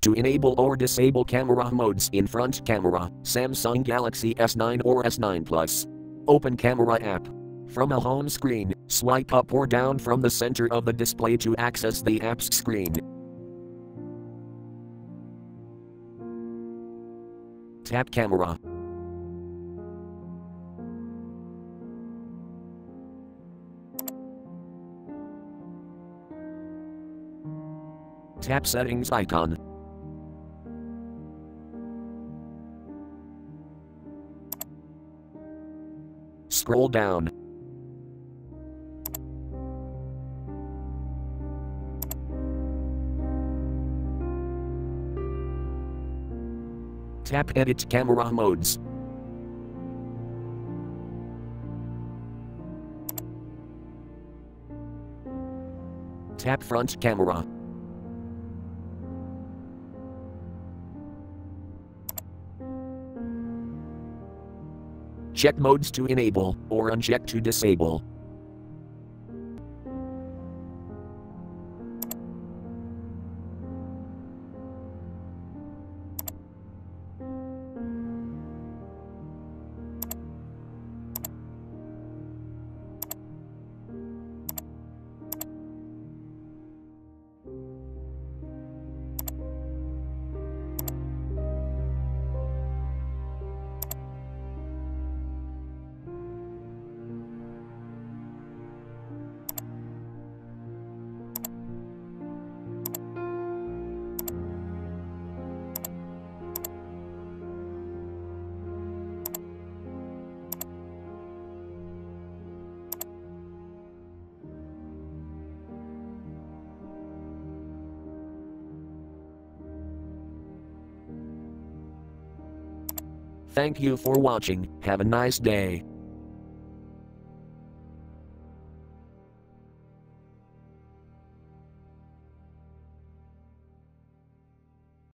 To enable or disable camera modes in front camera, Samsung Galaxy S9 or S9 Plus. Open Camera app. From a home screen, swipe up or down from the center of the display to access the app's screen. Tap Camera. Tap Settings icon. Scroll down. Tap Edit Camera Modes. Tap Front Camera. Check modes to enable, or uncheck to disable. Thank you for watching. Have a nice day.